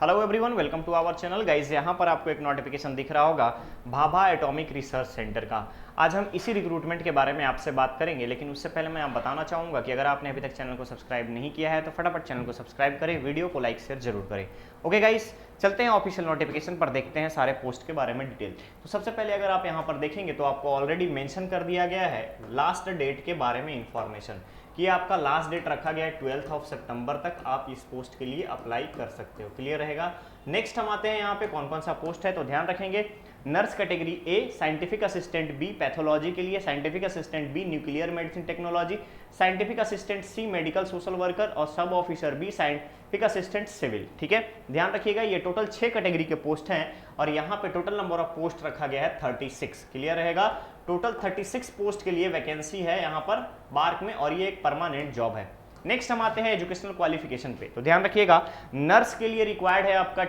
Hello everyone, welcome to our channel guys. यहाँ पर आपको एक नोटिफिकेशन दिख रहा होगा भाभा एटॉमिक रिसर्च सेंटर का। आज हम इसी रिक्रूटमेंट के बारे में आपसे बात करेंगे, लेकिन उससे पहले मैं आप बताना चाहूँगा कि अगर आपने अभी तक चैनल को सब्सक्राइब नहीं किया है तो फटाफट चैनल को सब्सक्राइब करें, वीडियो को लाइक शेयर जरूर करें। ओके गाइस, चलते हैं ऑफिशियल नोटिफिकेशन पर, देखते हैं सारे पोस्ट के बारे में डिटेल। तो सबसे पहले अगर आप यहाँ पर देखेंगे तो आपको ऑलरेडी मेंशन कर दिया गया है लास्ट डेट के बारे में इंफॉर्मेशन कि आपका लास्ट डेट रखा गया है 12 सितंबर तक आप इस पोस्ट के लिए अप्लाई कर सकते हो। क्लियर रहेगा। नेक्स्ट हम आते हैं यहाँ पे कौन कौन सा पोस्ट है, तो ध्यान रखेंगे। Nurse category A scientific assistant B pathology के लिए, scientific assistant B nuclear medicine technology, scientific assistant C medical social worker और sub officer B scientific assistant civil. ठीक है, ध्यान रखिएगा ये टोटल 6 कैटेगरी के पोस्ट हैं और यहाँ पे टोटल नंबर ऑफ पोस्ट रखा गया है 36। क्लियर रहेगा। टोटल 36 पोस्ट के लिए वैकेंसी है यहाँ पर बार्क में और ये एक परमानेंट जॉब है। नेक्स्ट हम आते हैं एजुकेशनल क्वालिफिकेशन पे, तो ध्यान रखिएगा नर्स के लिए रिक्वायर्ड है आपका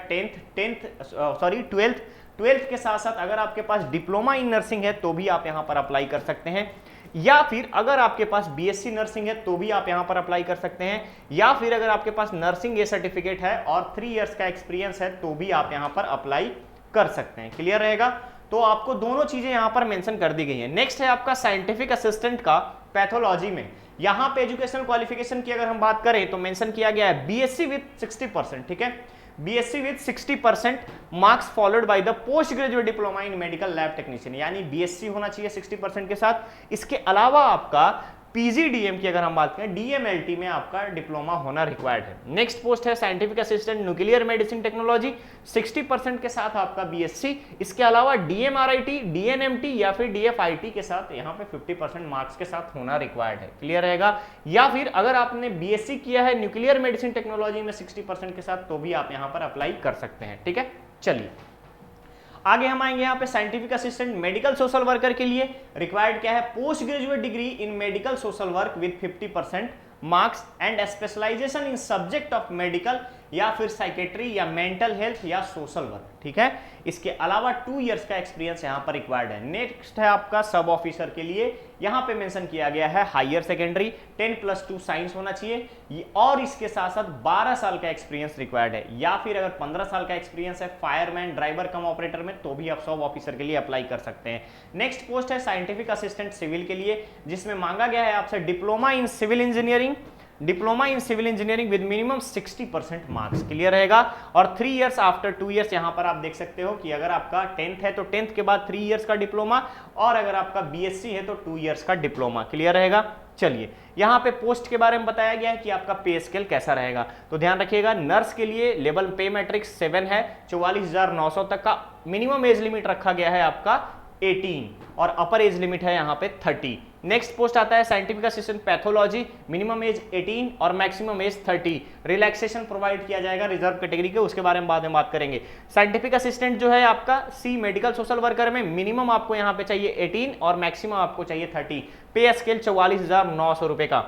12th के साथ साथ अगर आपके पास डिप्लोमा इन नर्सिंग है तो भी आप यहां पर अप्लाई कर सकते हैं, या फिर अगर आपके पास बीएससी नर्सिंग है तो भी आप यहां पर अप्लाई कर सकते हैं, या फिर अगर आपके पास नर्सिंग ए सर्टिफिकेट है और 3 इयर्स का एक्सपीरियंस है तो भी आप यहां पर अप्लाई कर सकते हैं। क्लियर रहेगा। तो आपको दोनों चीजें यहां पर मेंशन कर दी गई हैं। नेक्स्ट है आपका साइंटिफिक असिस्टेंट का पैथोलॉजी में। यहां पे एजुकेशनल क्वालिफिकेशन की अगर हम बात करें तो मेंशन किया गया है बीएससी विद 60%। ठीक है, BSc with 60% marks followed by the post graduate diploma in medical lab technician, यानी बीएससी होना चाहिए 60% के साथ। इसके अलावा आपका पीजीडीएम की अगर हम बात करें डीएमएलटी में आपका डिप्लोमा होना रिक्वायर्ड है। नेक्स्ट पोस्ट है scientific assistant nuclear medicine technology, 60% के साथ आपका बीएससी। इसके अलावा डीएमआरआईटी, डीएनएमटी या फिर डीएफआईटी के साथ यहाँ पे 50% मार्क्स के साथ होना रिक्वायर्ड है। क्लियर रहेगा। या फिर अगर आपने बीएससी किया है न्यूक्लियर मेडिसिन टेक्नोलॉजी में 60% के साथ तो भी आप यहाँ पर अप्लाई कर सकते हैं। ठीक है, चलिए आगे हम आएंगे यहाँ पे scientific assistant medical social worker के लिए रिक्वायर्ड क्या है, post graduate degree in medical social work with 50% marks and specialisation in subject of medical या फिर साइकेट्री या मेंटल हेल्थ या सोशल वर्क। ठीक है, इसके अलावा 2 इयर्स का एक्सपीरियंस यहाँ पर रिक्वायर्ड है। नेक्स्ट है आपका सब ऑफिसर के लिए, यहाँ पे मेंशन किया गया है हायर सेकेंडरी 10+2 साइंस होना चाहिए और इसके साथ साथ 12 साल का एक्सपीरियंस रिक्वायर्ड है, या फिर अगर 15 साल का एक्सपीरियंस है फायरमैन ड्राइवर कम ऑपरेटर में तो भी आप सब ऑफिसर के लिए अप्लाई कर सकते हैं। नेक्स्ट पोस्ट है साइंटिफिक असिस्टेंट सिविल के लिए, जिसमें मांगा गया है आपसे diploma in civil engineering, diploma in civil engineering with minimum 60% marks. Clear रहेगा। और 3 इयर्स आफ्टर 2 इयर्स यहाँ पर आप देख सकते हो कि अगर आपका 10th है तो 10th के बाद 3 इयर्स का डिप्लोमा, और अगर आपका बीएससी है तो 2 इयर्स का डिप्लोमा। क्लियर रहेगा। चलिए यहाँ पे पोस्ट के बारे में बताया गया है कि आपका पे स्केल कैसा रहेगा, तो ध्यान रखिएगा नर्स के लिए लेवल पे मैट्रिक्स 7 है, 44,900 तक का मिनिमम एज लिमिट रखा गया है आपका 18 और अपर एज लिमिट है यहाँ पे 30। नेक्स्ट पोस्ट आता है scientific assistant pathology, minimum age 18 और मैक्सिमम एज 30। रिलैक्सेशन प्रोवाइड किया जाएगा रिजर्व कैटेगरी के, उसके बारे में बाद में बात करेंगे। साइंटिफिक असिस्टेंट जो है आपका सी मेडिकल सोशल वर्कर में मिनिमम आपको यहाँ पे चाहिए 18 और मैक्सिमम आपको चाहिए 30। पे स्केल 44,900 रुपए का।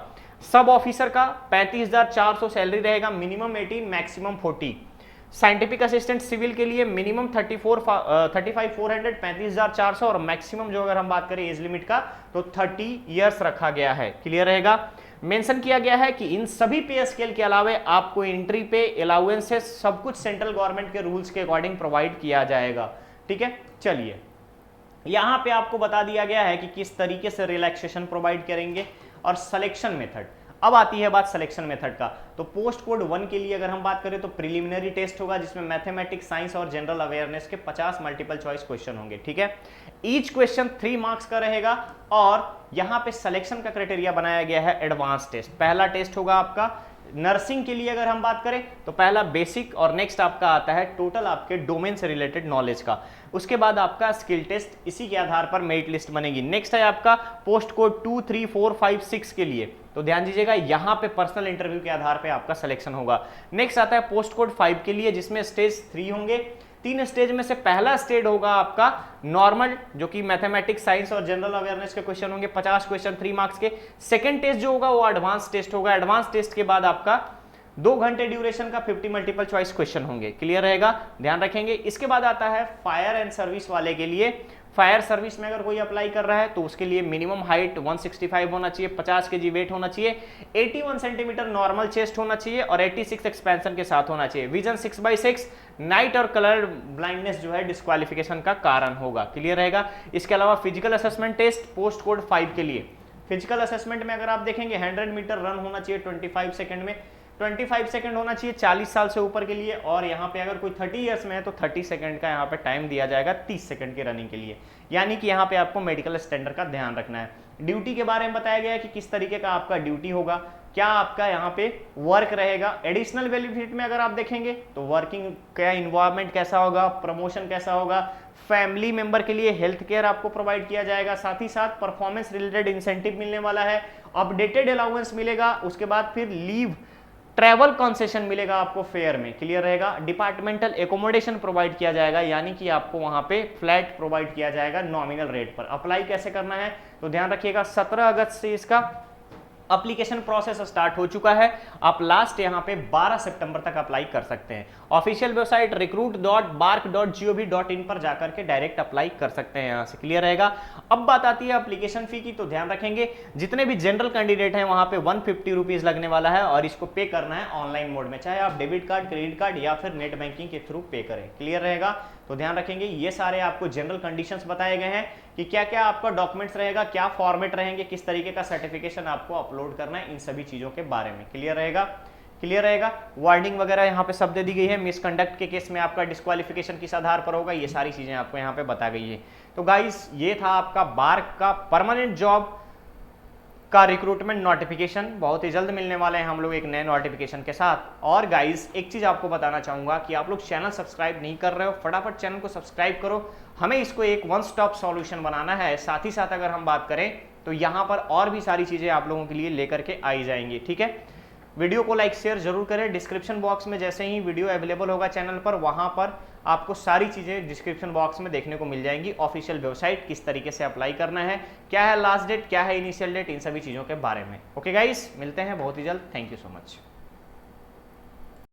सब ऑफिसर का 35,400 सैलरी रहेगा, minimum 18 maximum 40। Scientific assistant civil के लिए मिनिमम 35,400 35,400 और मैक्सिमम जो अगर हम बात करें एज लिमिट का तो 30 इयर्स रखा गया है। क्लियर रहेगा। मेंशन किया गया है कि इन सभी पे स्केल के अलावा आपको एंट्री पे अलाउंसेस सब कुछ सेंट्रल गवर्नमेंट के रूल्स के अकॉर्डिंग प्रोवाइड किया जाएगा। ठीक है, चलिए यहां पे आपको बता दिया गया है कि किस तरीके से रिलैक्सेशन प्रोवाइड करेंगे और सिलेक्शन मेथड। अब आती है बात सिलेक्शन मेथड का, तो पोस्ट कोड 1 के लिए अगर हम बात करें तो प्रिलिमिनरी टेस्ट होगा जिसमें मैथमेटिक्स, साइंस और जनरल अवेयरनेस के 50 मल्टीपल चॉइस क्वेश्चन होंगे। ठीक है, ईच क्वेश्चन 3 मार्क्स का रहेगा और यहाँ पे सिलेक्शन का क्राइटेरिया बनाया गया है एडवांस टेस्ट। पहला टेस्ट होगा आपका नर्सिंग के लिए अगर हम बात करें तो पहला बेसिक और नेक्स्ट आपका आता है टोटल आपके डोमेन से रिलेटेड नॉलेज का, उसके बाद आपका स्किल टेस्ट, इसी के आधार पर मेरिट लिस्ट बनेगी। नेक्स्ट है आपका पोस्ट कोड 2, 3, 4, 5, 6 के लिए, तो ध्यान दीजिएगा यहाँ पे पर्सनल इंटरव्यू के आधार पे आपका सिलेक्शन होगा। नेक्स्ट आता है पोस्ट कोड 5 के लिए जिसमें स्टेज 3 होंगे। 3 स्टेज में से पहला स्टेज होगा आपका नॉर्मल, जो कि मैथमेटिक्स, साइंस और जनरल अवेयरनेस के क्वेश्चन होंगे 50 क्वेश्चन 3 मार्क्स के। सेकंड टेस्ट जो होगा वो एडवांस टेस्ट होगा। एडवांस टेस्ट के बाद आपका 2 घंटे ड्यूरेशन का 50 मल्टीपल चॉइस क्वेश्चन होंगे। क्लियर रहेगा, ध्यान रखेंगे। इसके बाद आता है फायर एंड सर्विस वाले के लिए फायर सर्विस में अगर कोई अप्लाई कर रहा है तो उसके लिए मिनिमम हाइट 165 होना चाहिए, 50 kg वेट होना चाहिए, 81 सेंटीमीटर नॉर्मल चेस्ट होना चाहिए और 86 एक्सपेंशन के साथ होना चाहिए। विजन 6/6, नाइट और कलर ब्लाइंडनेस जो है डिस्क्वालिफिकेशन का कारण होगा। क्लियर रहेगा। इसके अलावा physical assessment test post code 5 के लिए। फिजिकल असेसमेंट में अगर आप देखेंगे 100 मीटर रन होना चाहिए 25 सेकंड में, 25 सेकंड होना चाहिए 40 साल से ऊपर के लिए, और यहाँ पे अगर कोई 30 इयर्स में है तो 30 सेकंड का यहाँ पे टाइम दिया जाएगा 30 सेकंड की रनिंग के लिए। यानी कि यहाँ पे आपको मेडिकल स्टैंडर्ड का ध्यान रखना है। ड्यूटी के बारे में बताया गया है कि किस तरीके का आपका ड्यूटी होगा, क्या आपका यहाँ पे वर्क रहेगा। एडिशनल बेनिफिट में अगर आप देखेंगे तो वर्किंग क्या इन्वायरमेंट कैसा होगा, प्रमोशन कैसा होगा, फैमिली मेंबर के लिए हेल्थ केयर आपको प्रोवाइड किया जाएगा, साथ ही साथ परफॉर्मेंस रिलेटेड इंसेंटिव मिलने वाला है, अपडेटेड अलाउंस मिलेगा, उसके बाद फिर लीव ट्रैवल कंसेशन मिलेगा आपको फेयर में। क्लियर रहेगा। डिपार्टमेंटल एकोमोडेशन प्रोवाइड किया जाएगा, यानी कि आपको वहां पे फ्लैट प्रोवाइड किया जाएगा नॉमिनल रेट पर। अप्लाई कैसे करना है तो ध्यान रखिएगा, 17 अगस्त से इसका एप्लीकेशन प्रोसेस स्टार्ट हो चुका है। आप लास्ट यहाँ पे 12 सितंबर तक अप्लाई कर सकते हैं। ऑफिशियल वेबसाइट recruit.bark.gov.in पर जाकर के डायरेक्ट अप्लाई कर सकते हैं यहाँ से। क्लियर रहेगा। अब बात आती है एप्लीकेशन फी की, तो ध्यान रखेंगे जितने भी जनरल कैंडिडेट हैं वहां पे 150 रुपीज लगने वाला है और इसको पे करना है ऑनलाइन मोड में, चाहे आप डेबिट कार्ड, क्रेडिट कार्ड या फिर नेट बैंकिंग के थ्रू पे करें। क्लियर रहेगा। तो ध्यान रखेंगे ये सारे आपको जनरल कंडीशंस बताए गए हैं कि क्या क्या आपका डॉक्यूमेंट्स रहेगा, क्या फॉर्मेट रहेंगे, किस तरीके का सर्टिफिकेशन आपको अपलोड करना है, इन सभी चीजों के बारे में। क्लियर रहेगा। क्लियर रहेगा। वार्निंग वगैरह यहाँ पे सब दे दी गई है। मिसकंडक्ट के केस में आपका डिस्क्वालिफिकेशन किस आधार पर होगा, ये सारी चीजें आपको यहाँ पे बता गई है। तो गाइस ये था आपका बार्क का परमानेंट जॉब का रिक्रूटमेंट नोटिफिकेशन। बहुत ही जल्द मिलने वाले हैं हम लोग एक नए नोटिफिकेशन के साथ। और गाइस एक चीज आपको बताना चाहूंगा कि आप लोग चैनल सब्सक्राइब नहीं कर रहे हो, फटाफट चैनल को सब्सक्राइब करो। हमें इसको एक वन स्टॉप सॉल्यूशन बनाना है। साथ ही साथ अगर हम बात करें तो यहाँ पर और भी सारी चीजें आप लोगों के लिए लेकर के आई जाएंगी। ठीक है। वीडियो को लाइक शेयर जरूर करें। डिस्क्रिप्शन बॉक्स में जैसे ही वीडियो अवेलेबल होगा चैनल पर, वहां पर आपको सारी चीजें डिस्क्रिप्शन बॉक्स में देखने को मिल जाएंगी। ऑफिशियल वेबसाइट, किस तरीके से अप्लाई करना है, क्या है लास्ट डेट, क्या है इनिशियल डेट, इन सभी चीजों के बारे में। ओके गाइस, मिलते हैं बहुत ही जल्द। Thank you so much.